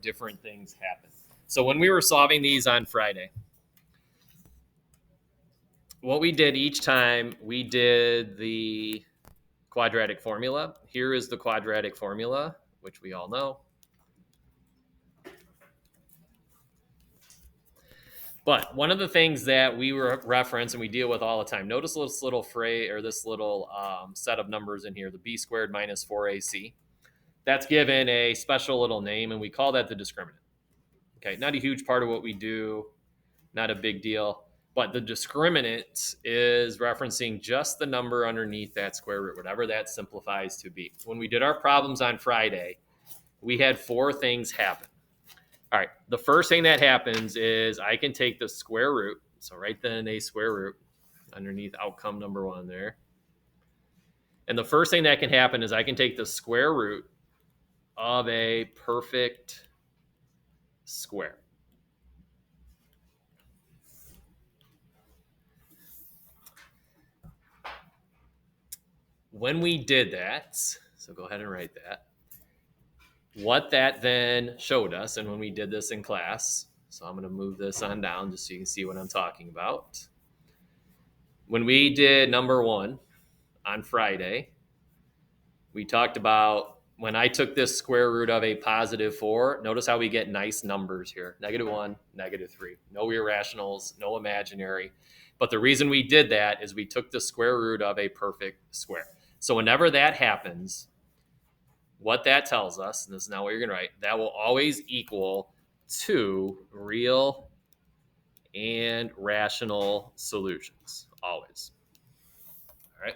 different things happen. So when we were solving these on Friday, what we did each time, we did the quadratic formula. Here is the quadratic formula, which we all know. But one of the things that we reference and we deal with all the time, notice this little phrase or this little set of numbers in here, the b squared minus 4ac. That's given a special little name, and we call that the discriminant. Okay, not a huge part of what we do, not a big deal. But the discriminant is referencing just the number underneath that square root, whatever that simplifies to be. When we did our problems on Friday, we had 4 things happen. All right, the first thing that happens is I can take the square root. So write then a square root underneath outcome number 1 there. And the first thing that can happen is I can take the square root of a perfect square. When we did that, so go ahead and write that. What that then showed us, and when we did this in class, so I'm going to move this on down just so you can see what I'm talking about. When we did number 1 on Friday, we talked about when I took this square root of a positive 4, notice how we get nice numbers here. -1, -3. No irrationals, no imaginary. But the reason we did that is we took the square root of a perfect square. So whenever that happens, what that tells us, and this is not what you're going to write, that will always equal 2 real and rational solutions. Always. All right.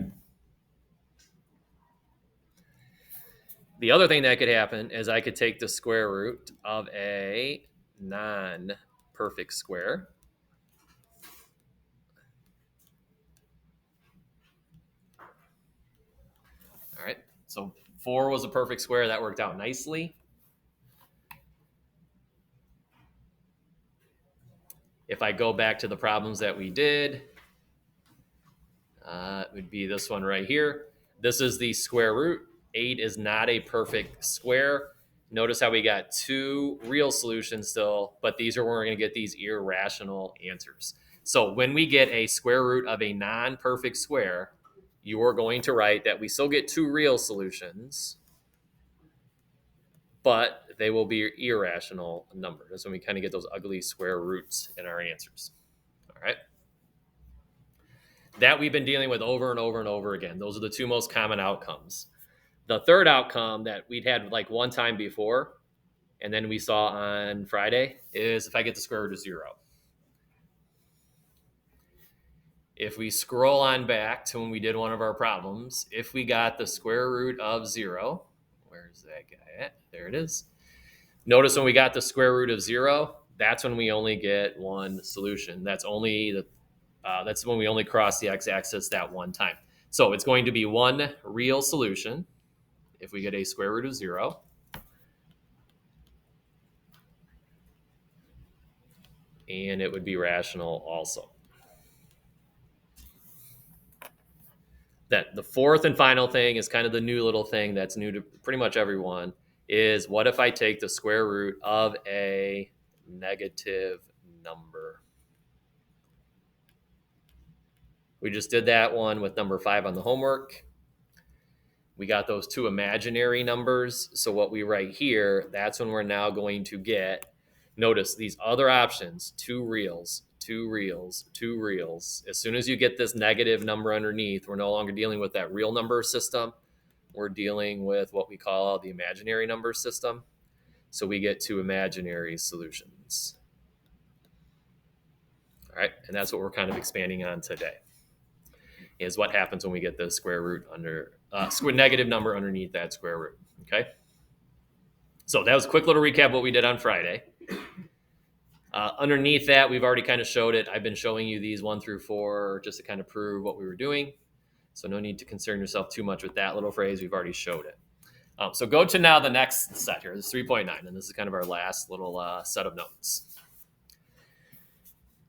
The other thing that could happen is I could take the square root of a non-perfect square. All right. So 4 was a perfect square. That worked out nicely. If I go back to the problems that we did, it would be this one right here. This is the square root. 8 is not a perfect square. Notice how we got 2 real solutions still, but these are where we're going to get these irrational answers. So when we get a square root of a non-perfect square, you are going to write that we still get 2 real solutions, but they will be irrational numbers. That's when we kind of get those ugly square roots in our answers. All right. That we've been dealing with over and over and over again. Those are the 2 most common outcomes. The third outcome that we'd had like one time before, and then we saw on Friday, is if I get the square root of 0. If we scroll on back to when we did one of our problems, if we got the square root of 0, where's that guy at? There it is. Notice when we got the square root of 0, that's when we only get one solution. That's when we only cross the x-axis that one time. So it's going to be one real solution if we get a square root of 0. And it would be rational also. Then the fourth and final thing is kind of the new little thing that's new to pretty much everyone is what if I take the square root of a negative number? We just did that one with number 5 on the homework. We got those 2 imaginary numbers. So what we write here, that's when we're now going to get, notice these other options, 2 reals, 2 reals, 2 reals. As soon as you get this negative number underneath, we're no longer dealing with that real number system. We're dealing with what we call the imaginary number system. So we get 2 imaginary solutions. All right, and that's what we're kind of expanding on today, is what happens when we get the square root negative number underneath that square root. Okay. So that was a quick little recap of what we did on Friday. Underneath that, we've already kind of showed it. I've been showing you these 1 through 4 just to kind of prove what we were doing. So no need to concern yourself too much with that little phrase. We've already showed it. So go to now the next set here. This is 3.9, and this is kind of our last little set of notes.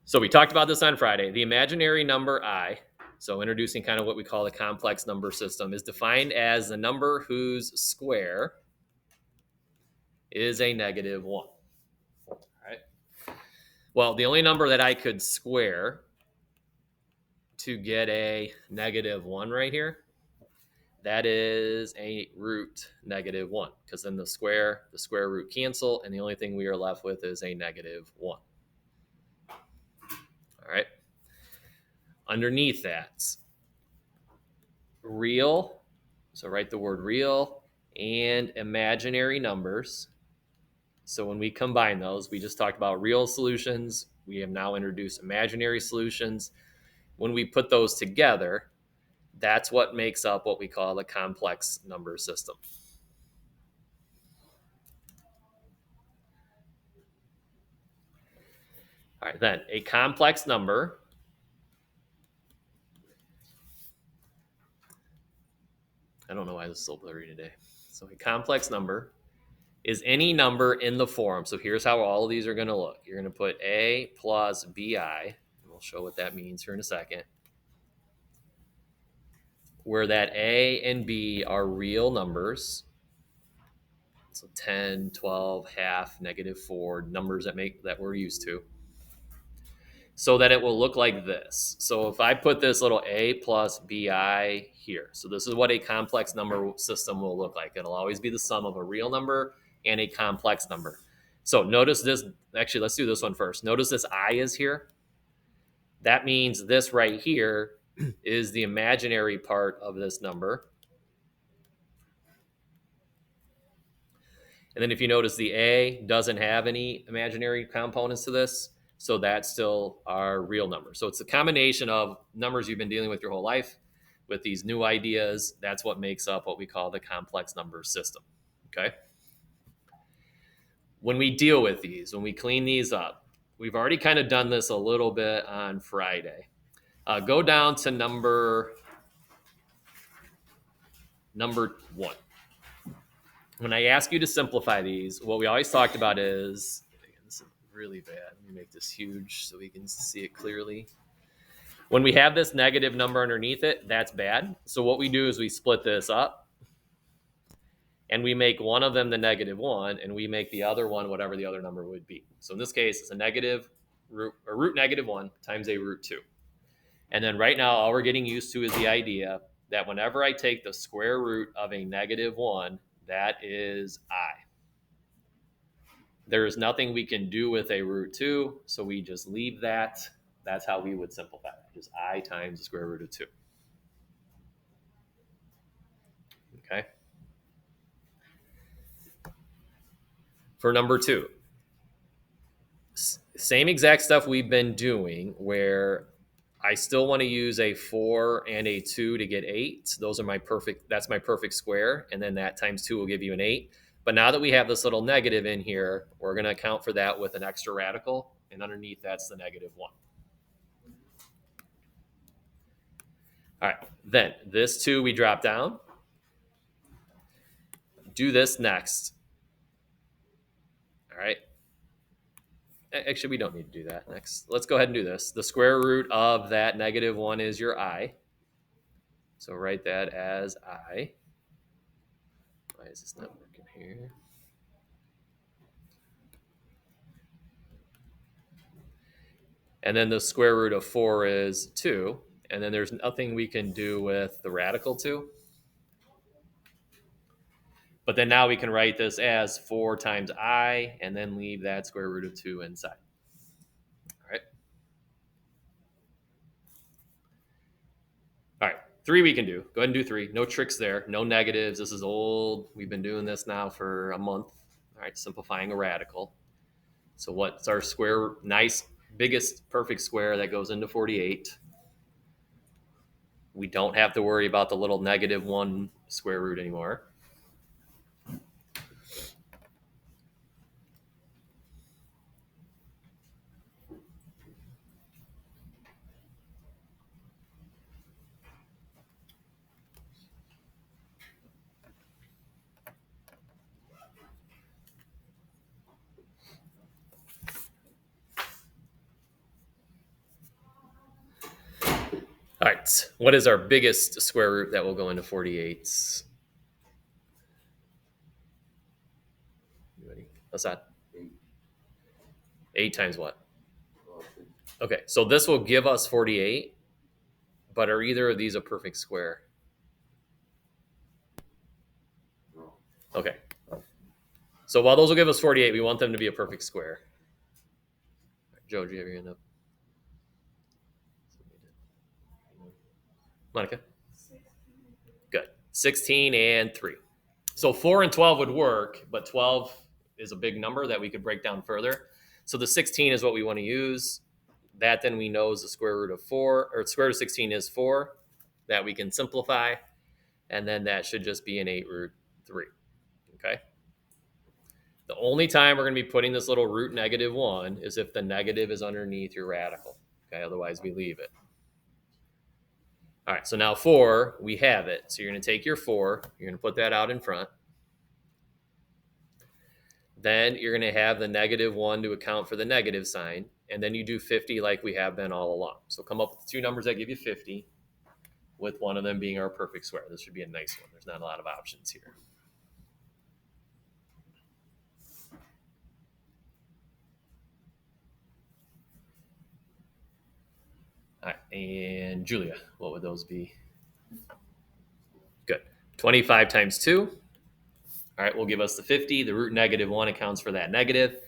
So we talked about this on Friday. The imaginary number I, so introducing kind of what we call the complex number system, is defined as the number whose square is a negative 1. All right. Well, the only number that I could square to get a negative 1 right here, that is a root negative 1, because then the square root cancel, and the only thing we are left with is a negative 1. All right. Underneath that, real, so write the word real, and imaginary numbers. So when we combine those, we just talked about real solutions. We have now introduced imaginary solutions. When we put those together, that's what makes up what we call a complex number system. All right, then a complex number I don't know why this is so blurry today. So a complex number is any number in the form. So here's how all of these are going to look. You're going to put a plus bi, and we'll show what that means here in a second, where that a and b are real numbers. So 10, 12, half, negative 4, numbers that we're used to. So that it will look like this. So if I put this little a plus bi here, so this is what a complex number system will look like. It'll always be the sum of a real number and a complex number. So notice this, actually, let's do this one first. Notice this I is here. That means this right here is the imaginary part of this number. And then if you notice, the a doesn't have any imaginary components to this, so that's still our real number. So it's a combination of numbers you've been dealing with your whole life with these new ideas. That's what makes up what we call the complex number system. Okay. When we deal with these, when we clean these up, we've already kind of done this a little bit on Friday. Go down to number 1. When I ask you to simplify these, what we always talked about is, this is really bad. Let me make this huge so we can see it clearly. When we have this negative number underneath it, that's bad. So what we do is we split this up, and we make one of them the negative 1, and we make the other one whatever the other number would be. So in this case, it's a root negative 1 times a root 2. And then right now, all we're getting used to is the idea that whenever I take the square root of a negative 1, that is I. There is nothing we can do with a root 2, so we just leave that. That's how we would simplify it. Just I times the square root of 2. Okay. For number 2, same exact stuff we've been doing, where I still want to use a 4 and a 2 to get 8. That's my perfect square. And then that times 2 will give you an 8. But now that we have this little negative in here, we're going to account for that with an extra radical. And underneath, that's the negative 1. All right. Then this 2 we drop down. Do this next. All right. Actually, we don't need to do that next. Let's go ahead and do this. The square root of that negative 1 is your I. So write that as I. Why is this not working here? And then the square root of 4 is 2. And then there's nothing we can do with the radical 2. But then now we can write this as 4 times I, and then leave that square root of 2 inside. All right. All right. 3 we can do. Go ahead and do 3. No tricks there. No negatives. This is old. We've been doing this now for a month. All right. Simplifying a radical. So what's our square? Nice, biggest perfect square that goes into 48. We don't have to worry about the little negative 1 square root anymore. All right, what is our biggest square root that will go into 48? Anybody? Assad? 8 times what? Okay, so this will give us 48, but are either of these a perfect square? Okay. So while those will give us 48, we want them to be a perfect square. Joe, do you have your hand up? Monica? Good. 16 and 3. So 4 and 12 would work, but 12 is a big number that we could break down further. So the 16 is what we want to use. That then we know is the square root of 4, or square root of 16 is 4. That we can simplify. And then that should just be an 8 root 3. Okay? The only time we're going to be putting this little root -1 is if the negative is underneath your radical. Okay, otherwise we leave it. All right, so now 4, we have it. So you're going to take your 4, you're going to put that out in front. Then you're going to have the -1 to account for the negative sign. And then you do 50 like we have been all along. So come up with the two numbers that give you 50, with one of them being our perfect square. This should be a nice one. There's not a lot of options here. All right, and Julia, what would those be? Good. 25 times 2. All right, will give us the 50. The root -1 accounts for that negative.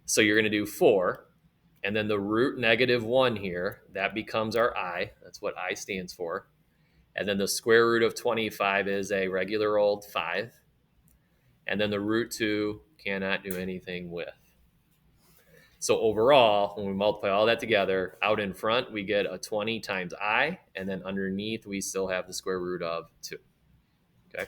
So you're going to do 4. And then the root -1 here, that becomes our I. That's what I stands for. And then the square root of 25 is a regular old 5. And then the root 2 cannot do anything with. So overall, when we multiply all that together, out in front, we get a 20 times I. And then underneath, we still have the square root of 2. Okay.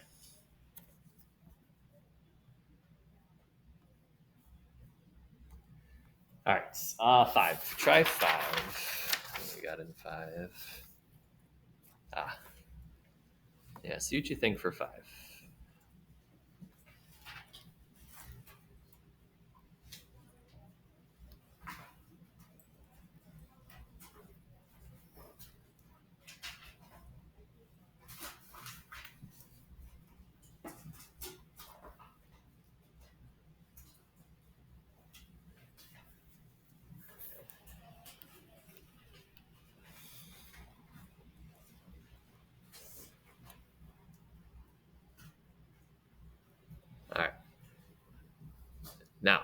All right, 5. Try 5. What we got in 5? Yeah, see what you think for 5. All right. Now,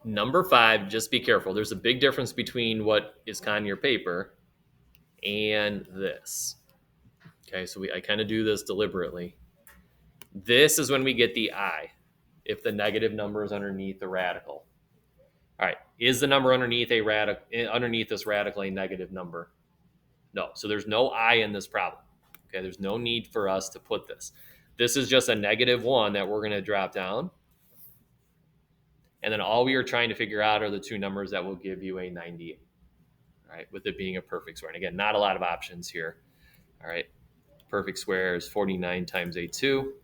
number 5, just be careful. There's a big difference between what is on your paper and this. Okay, so I kind of do this deliberately. This is when we get the I, if the negative number is underneath the radical. All right, is the number underneath this radical a negative number? No, so there's no I in this problem. Okay, there's no need for us to put this. This is just a -1 that we're going to drop down. And then all we are trying to figure out are the two numbers that will give you a 98. All right, with it being a perfect square. And again, not a lot of options here. All right, perfect square is 49 times a2.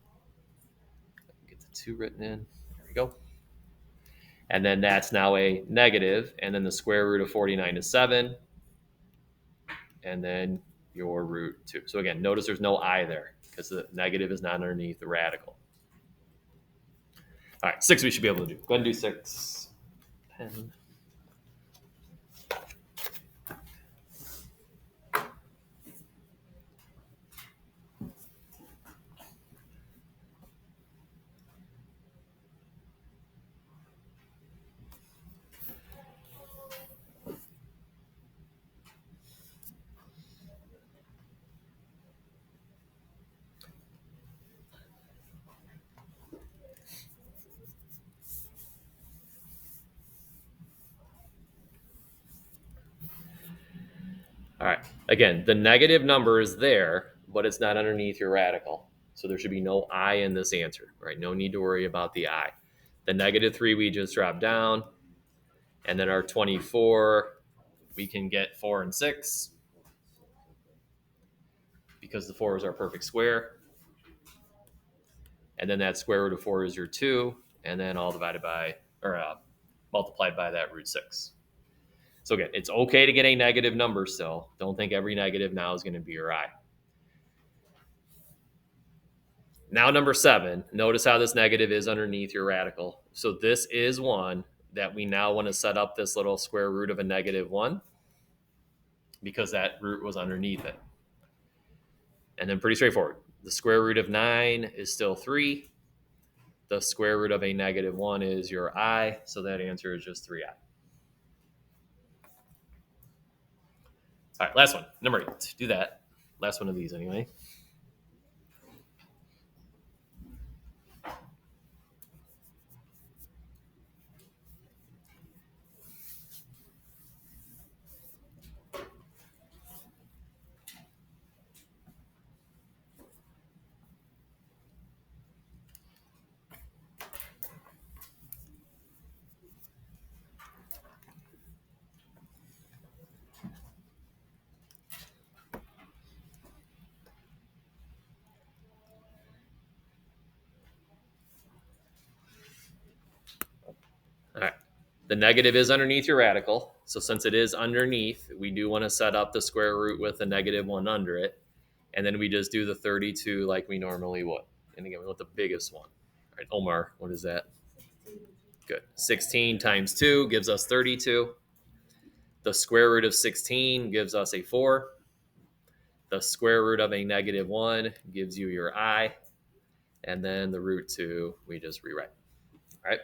Get the 2 written in. There we go. And then that's now a negative. And then the square root of 49 is 7. And then your root 2. So again, notice there's no I there because the negative is not underneath the radical. All right, 6 we should be able to do. Go ahead and do 6. Pen. All right. Again, the negative number is there, but it's not underneath your radical. So there should be no I in this answer, right? No need to worry about the I. The -3 we just dropped down. And then our 24, we can get 4 and 6 because the 4 is our perfect square. And then that square root of 4 is your 2. And then all divided by, or multiplied by that root 6. So again, it's okay to get a negative number still. Don't think every negative now is going to be your I. Now, number 7, notice how this negative is underneath your radical. So this is one that we now want to set up this little square root of a -1 because that root was underneath it. And then pretty straightforward. The square root of 9 is still 3. The square root of a -1 is your I, so that answer is just 3i. All right, last one, number 8. Do that. Last one of these anyway. All right. The negative is underneath your radical. So since it is underneath, we do want to set up the square root with a -1 under it. And then we just do the 32 like we normally would. And again, we want the biggest one. All right, Omar, what is that? Good. 16 times 2 gives us 32. The square root of 16 gives us a 4. The square root of a -1 gives you your I. And then the root 2, we just rewrite. All right.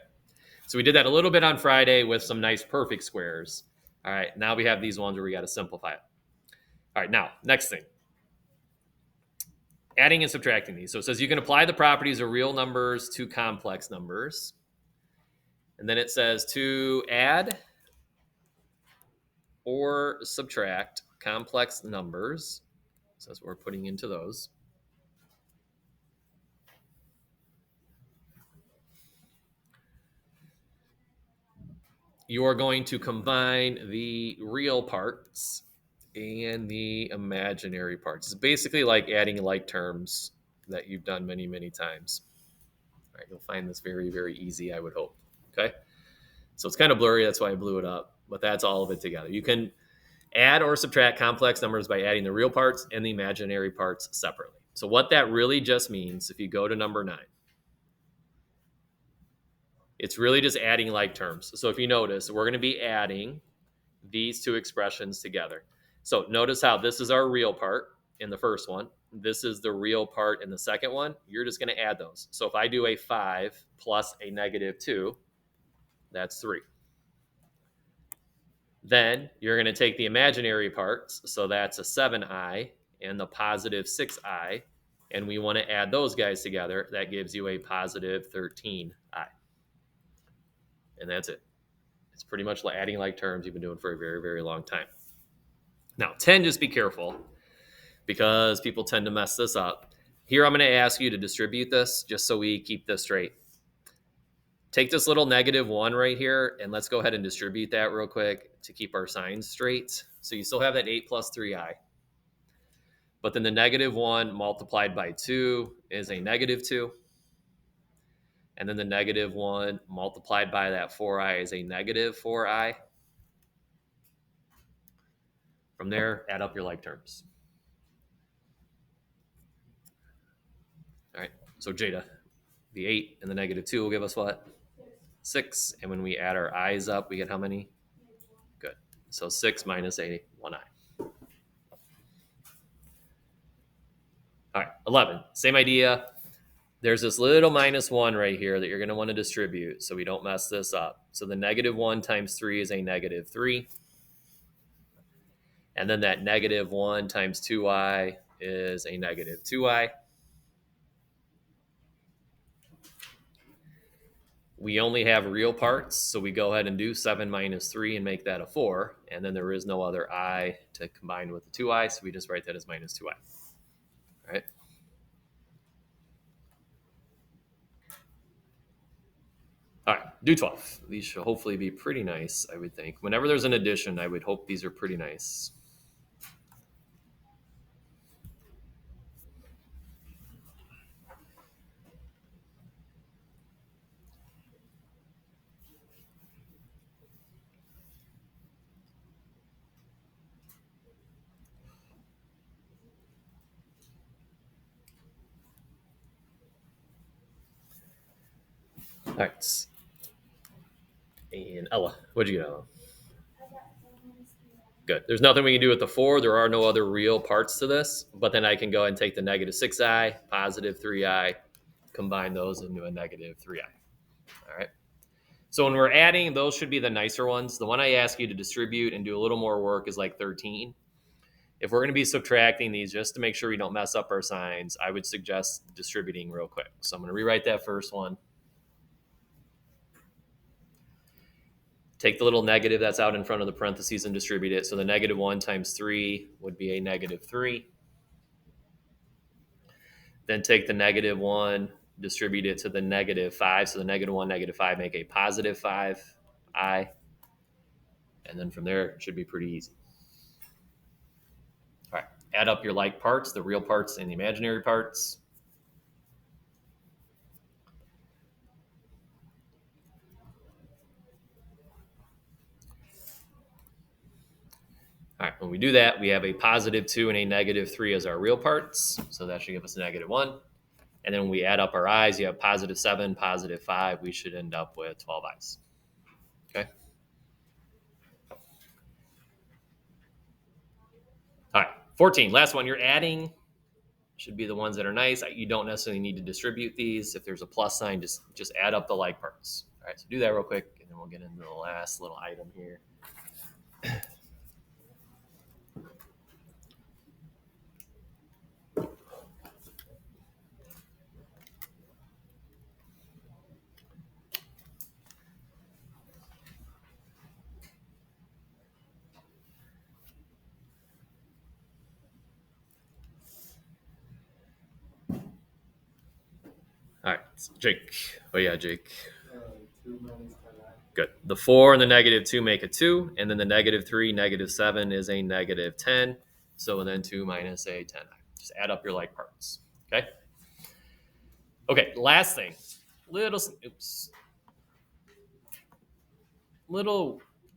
So we did that a little bit on Friday with some nice perfect squares. All right, now we have these ones where we got to simplify it. All right, now, next thing. Adding and subtracting these. So it says you can apply the properties of real numbers to complex numbers. And then it says to add or subtract complex numbers. So that's what we're putting into those. You are going to combine the real parts and the imaginary parts. It's basically like adding like terms that you've done many, many times. All right, you'll find this very, very easy, I would hope. Okay. So it's kind of blurry. That's why I blew it up, but that's all of it together. You can add or subtract complex numbers by adding the real parts and the imaginary parts separately. So what that really just means, if you go to number 9, it's really just adding like terms. So if you notice, we're going to be adding these two expressions together. So notice how this is our real part in the first one. This is the real part in the second one. You're just going to add those. So if I do a 5 plus a -2, that's 3. Then you're going to take the imaginary parts. So that's a 7i and the positive 6i. And we want to add those guys together. That gives you a positive 13i. And that's it. It's pretty much like adding like terms you've been doing for a very, very long time. Now, 10, just be careful because people tend to mess this up. Here, I'm going to ask you to distribute this just so we keep this straight. Take this little -1 right here, and let's go ahead and distribute that real quick to keep our signs straight. So you still have that 8 plus 3i. But then the -1 multiplied by 2 is a -2. And then the -1 multiplied by that 4i is a -4i. From there, add up your like terms. All right, so Jada, the 8 and the -2 will give us what? 6. And when we add our i's up, we get how many? Good. So 6 minus a 1i. All right, 11. Same idea. There's this little -1 right here that you're going to want to distribute so we don't mess this up. So the -1 times 3 is a -3. And then that -1 times 2i is a -2i. We only have real parts, so we go ahead and do 7 minus 3 and make that a 4. And then there is no other I to combine with the 2i, so we just write that as -2i. All right. All right, do 12. These should hopefully be pretty nice, I would think. Whenever there's an addition, I would hope these are pretty nice. All right. And Ella, what'd you get, Ella? Good. There's nothing we can do with the 4. There are no other real parts to this, but then I can go and take the negative 6i, positive 3i, combine those into a negative 3i. All right. So when we're adding, those should be the nicer ones. The one I ask you to distribute and do a little more work is like 13. If we're going to be subtracting these just to make sure we don't mess up our signs, I would suggest distributing real quick. So I'm going to rewrite that first one. Take the little negative that's out in front of the parentheses and distribute it. So the negative 1 times 3 would be a negative 3. Then take the negative 1, distribute it to the negative 5. So the negative 1, negative 5 make a positive 5i. And then from there, it should be pretty easy. All right, add up your like parts, the real parts and the imaginary parts. All right, when we do that, we have a positive 2 and a negative 3 as our real parts. So that should give us a negative 1. And then when we add up our i's, you have positive 7, positive 5. We should end up with 12 i's. Okay. All right, 14, last one. You're adding, should be the ones that are nice. You don't necessarily need to distribute these. If there's a plus sign, just add up the like parts. All right, so do that real quick, and then we'll get into the last little item here. All right, Jake. Oh, yeah, Jake. 2 minus 10i. Good. The 4 and the negative 2 make a 2, and then the negative 3, negative 7 is a negative 10. So then 2 minus a 10i. Just add up your like parts. Okay? Okay, last thing. Little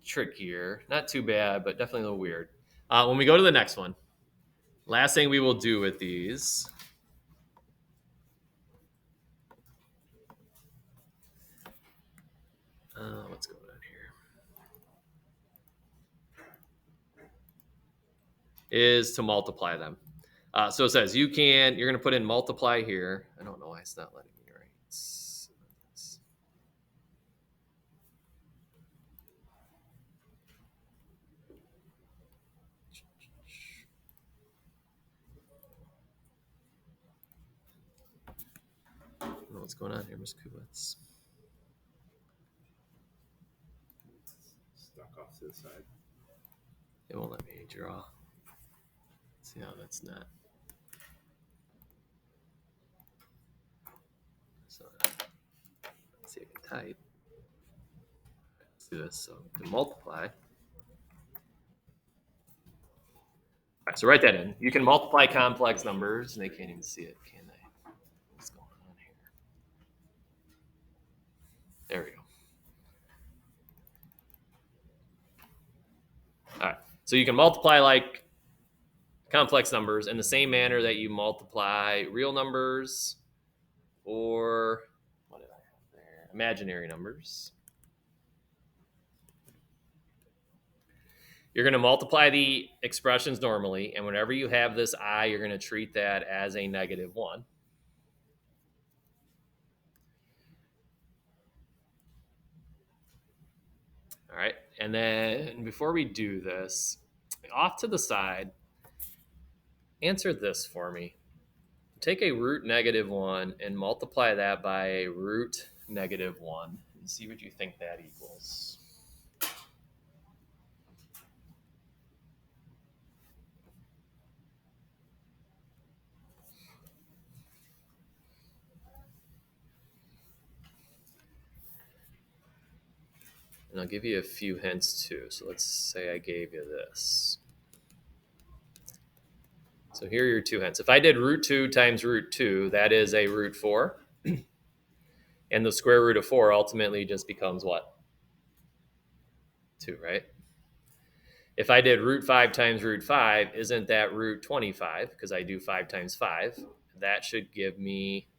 trickier. Not too bad, but definitely a little weird. When we go to the next one, last thing we will do with these. What's going on here? Is to multiply them. So it says you're going to put in multiply here. I don't know why it's not letting me write. I don't know what's going on here, Ms. Kubitz. Stuck off to the side. It won't let me draw. See how that's not. So let's see if I can type. Let's do this. So we can multiply. All right, so write that in. You can multiply complex numbers, and they can't even see it, can they? What's going on here? There we go. All right, so you can multiply like complex numbers in the same manner that you multiply real numbers or what did I have there? Imaginary numbers. You're going to multiply the expressions normally, and whenever you have this I, you're going to treat that as a negative 1. All right, and then before we do this, off to the side, answer this for me. Take a root negative 1 and multiply that by a root negative 1 and see what you think that equals. And I'll give you a few hints too. So let's say I gave you this. So here are your 2 hints. If I did root 2 times root 2, that is a root 4. And the square root of 4 ultimately just becomes what? 2, right? If I did root 5 times root 5, isn't that root 25? Because I do 5 times 5. That should give me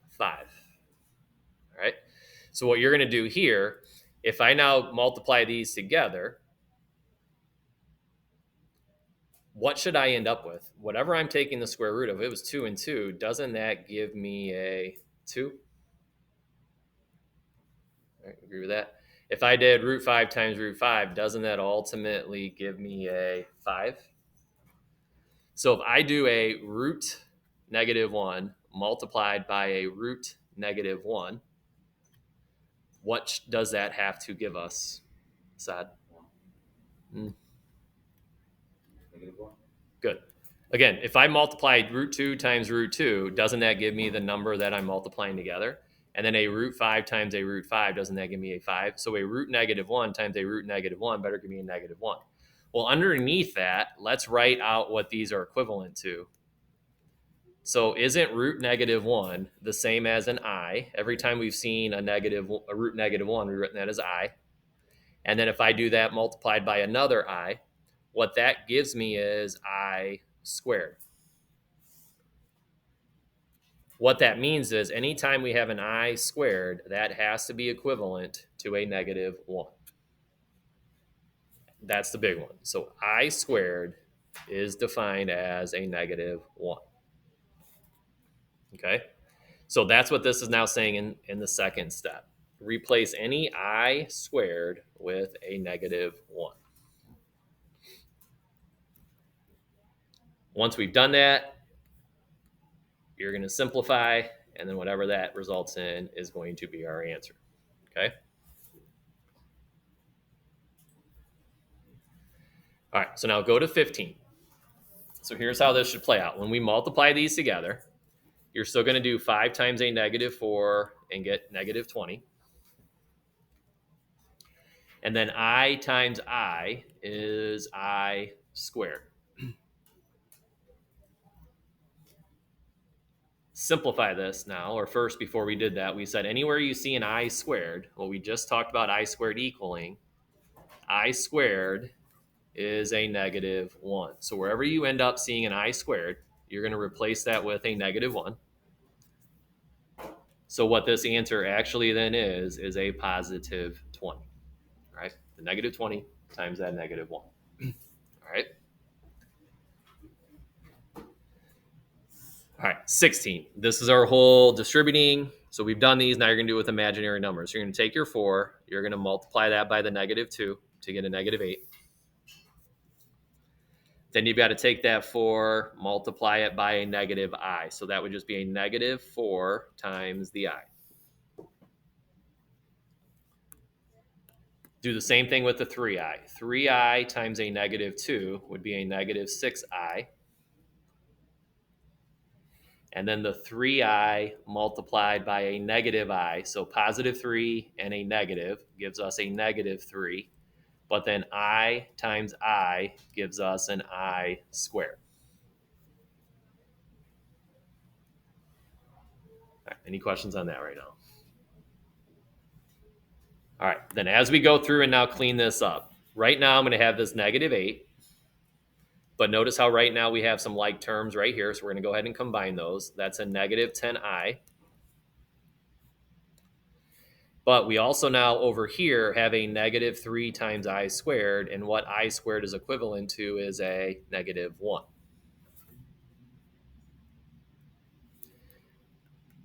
5. So what you're going to do here, if I now multiply these together, what should I end up with? Whatever I'm taking the square root of, it was 2 and 2, doesn't that give me a 2? All right, agree with that? If I did root 5 times root 5, doesn't that ultimately give me a 5? So if I do a root -1 multiplied by a root -1, what does that have to give us, Saad? -1. Good. Again, if I multiply root 2 times root 2, doesn't that give me the number that I'm multiplying together? And then a root 5 times a root 5, doesn't that give me a 5? So a root -1 times a root -1 better give me a -1. Well, underneath that, let's write out what these are equivalent to. So isn't root -1 the same as an I? Every time we've seen a root -1, we've written that as I. And then if I do that multiplied by another I, what that gives me is I squared. What that means is anytime we have an I squared, that has to be equivalent to a -1. That's the big one. So I squared is defined as a -1. Okay? So that's what this is now saying in the second step. Replace any I squared with a -1. Once we've done that, you're going to simplify, and then whatever that results in is going to be our answer. Okay? All right, so now go to 15. So here's how this should play out. When we multiply these together, you're still going to do 5 times a -4 and get -20. And then I times I is I squared. Simplify this now, or first, before we did that, we said anywhere you see an I squared, well, we just talked about I squared equaling, I squared is a -1. So wherever you end up seeing an I squared, you're going to replace that with a -1. So what this answer actually then is a positive 20, right? The -20 times that -1. All right. All right, 16. This is our whole distributing. So we've done these. Now you're going to do it with imaginary numbers. So you're going to take your 4. You're going to multiply that by the -2 to get a -8. Then you've got to take that 4, multiply it by a -I. So that would just be a -4 times the I. Do the same thing with the 3i. 3i times a -2 would be a -6i. And then the 3i multiplied by a -I, so +3 and a negative gives us a -3. But then I times I gives us an I squared. All right, any questions on that right now? All right, then as we go through and now clean this up, right now I'm going to have this -8. But notice how right now we have some like terms right here. So we're going to go ahead and combine those. That's a -10i. But we also now over here have a -3 times I squared. And what I squared is equivalent to is a -1.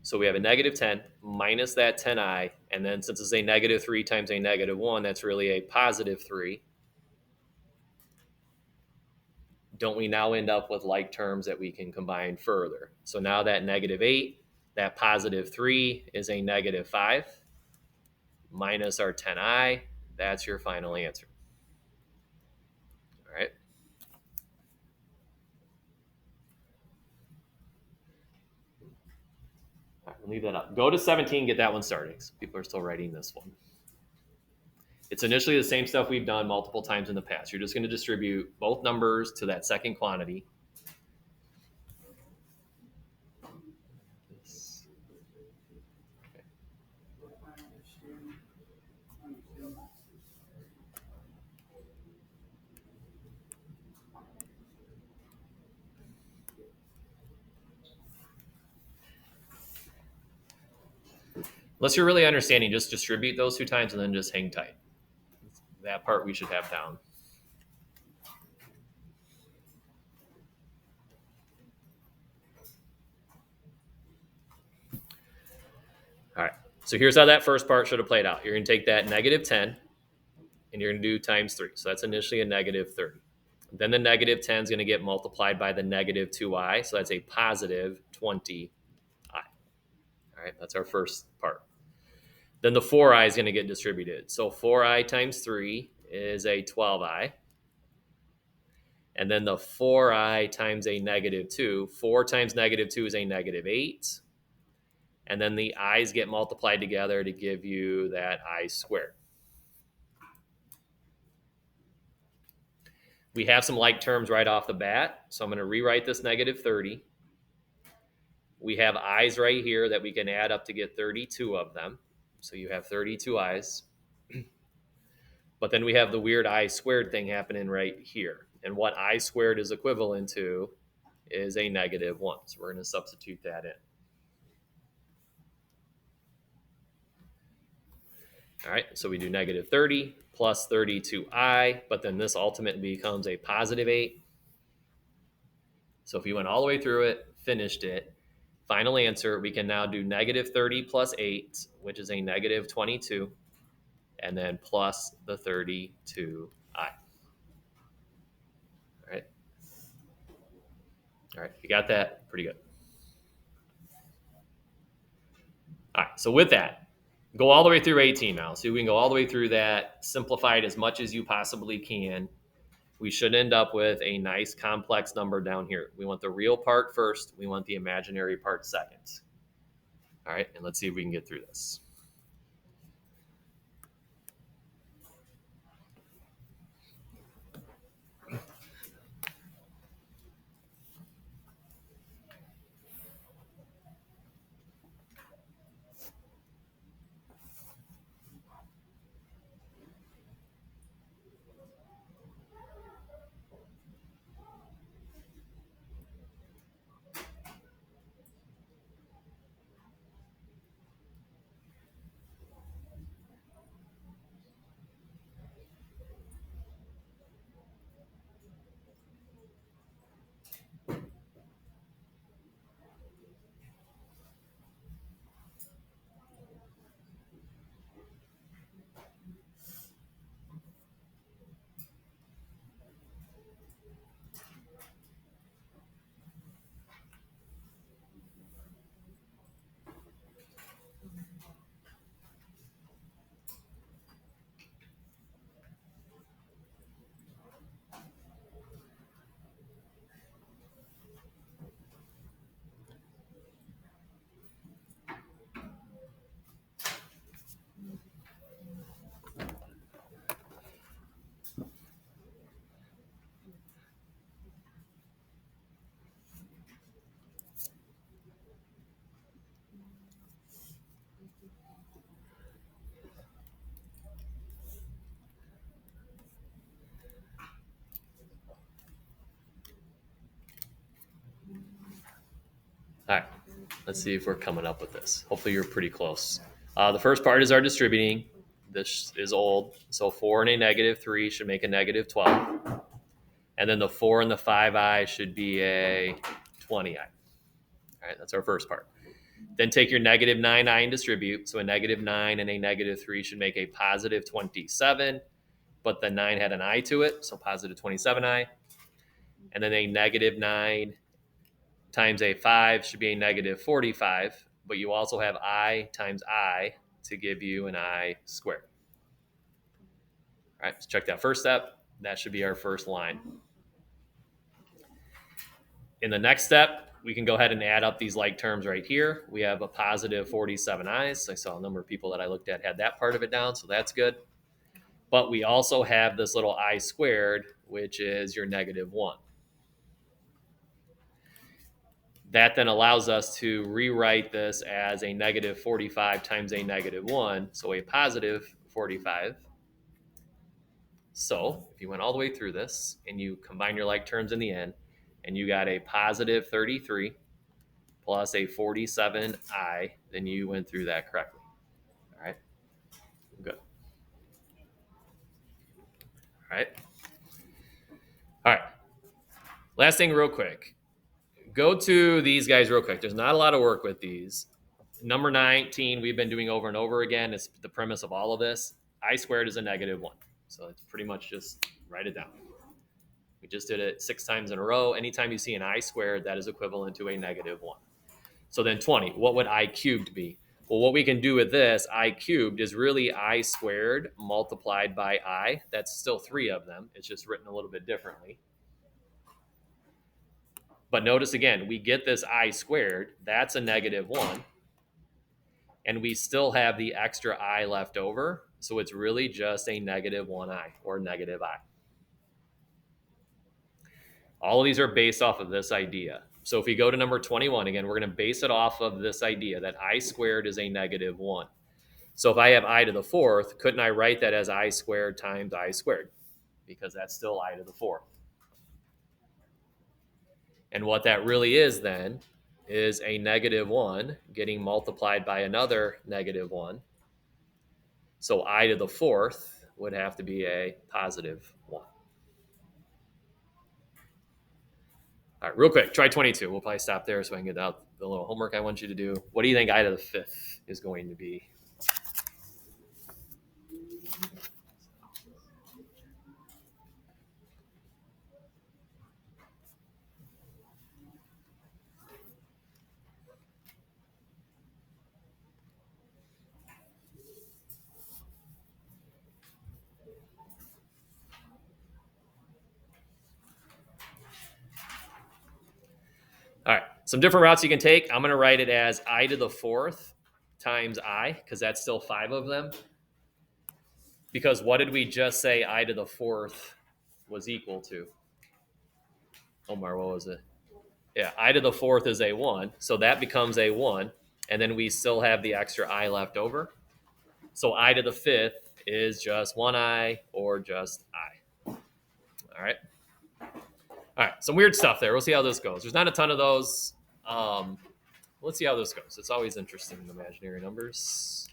So we have a -10 minus that 10i. And then since it's a -3 times a -1, that's really a +3. Don't we now end up with like terms that we can combine further? So now that -8, that +3 is a -5 minus our 10i. That's your final answer. All right. All right, we'll leave that up. Go to 17, get that one started. People are still writing this one. It's initially the same stuff we've done multiple times in the past. You're just going to distribute both numbers to that second quantity. Unless you're really understanding, just distribute those 2 times and then just hang tight. That part we should have down. All right, so here's how that first part should have played out. You're going to take that -10 and you're going to do times 3. So that's initially a -30. Then the -10 is going to get multiplied by the -2i. So that's a positive 20i. All right, that's our first part. Then the 4i is going to get distributed. So 4i times 3 is a 12i. And then the 4i times a -2. 4 times -2 is a -8. And then the i's get multiplied together to give you that I squared. We have some like terms right off the bat. So I'm going to rewrite this -30. We have i's right here that we can add up to get 32 of them. So you have 32 i's. But then we have the weird I squared thing happening right here. And what I squared is equivalent to is a -1. So we're going to substitute that in. All right, so we do -30 plus 32i, but then this ultimately becomes a +8. So if you went all the way through it, finished it, final answer, we can now do -30 plus 8, which is a -22, and then plus the 32i. All right. All right, you got that? Pretty good. All right, so with that, go all the way through 18 now. So we can go all the way through that, simplify it as much as you possibly can. We should end up with a nice complex number down here. We want the real part first. We want the imaginary part second. All right, and let's see if we can get through this. All right, let's see if we're coming up with this. Hopefully you're pretty close. The first part is our distributing. This is old. So 4 and a -3 should make a -12. And then the 4 and the 5i should be a 20i. All right, that's our first part. Then take your -9i and distribute. So a -9 and a -3 should make a +27, but the 9 had an I to it, so +27i. And then a -9 times a 5 should be a -45, but you also have I times I to give you an I squared. All right, let's check that first step. That should be our first line. In the next step, we can go ahead and add up these like terms right here. We have a +47 i's. I saw a number of people that I looked at had that part of it down, so that's good. But we also have this little I squared, which is your -1. That then allows us to rewrite this as a -45 times a -1, so a +45. So if you went all the way through this and you combine your like terms in the end, and you got a +33 plus a 47i, then you went through that correctly. right? All right. Last thing real quick. Go to these guys real quick. There's not a lot of work with these. Number 19, we've been doing over and over again. It's the premise of all of this. I squared is a negative 1. So it's pretty much just write it down. We just did it 6 times in a row. Anytime you see an I squared, that is equivalent to a negative 1. So then 20, what would I cubed be? Well, what we can do with this, I cubed, is really I squared multiplied by I. That's still 3 of them. It's just written a little bit differently. But notice again, we get this I squared. That's a negative 1. And we still have the extra I left over. So it's really just a negative 1I or negative I. All of these are based off of this idea. So if we go to number 21, again, we're going to base it off of this idea that I squared is a negative 1. So if I have I to the 4th, couldn't I write that as I squared times I squared? Because that's still I to the 4th. And what that really is then is a negative 1 getting multiplied by another negative 1. So I to the 4th would have to be a positive 1. All right, real quick, try 22. We'll probably stop there so I can get out the little homework I want you to do. What do you think I to the 5th is going to be? All right, some different routes you can take. I'm going to write it as I to the 4th times I, because that's still 5 of them. Because what did we just say I to the 4th was equal to? Omar, what was it? Yeah, I to the 4th is a 1, so that becomes a 1, and then we still have the extra I left over. So I to the 5th is just 1I or just I. All right. All right, some weird stuff there. We'll see how this goes. There's not a ton of those. Let's see how this goes. It's always interesting, imaginary numbers.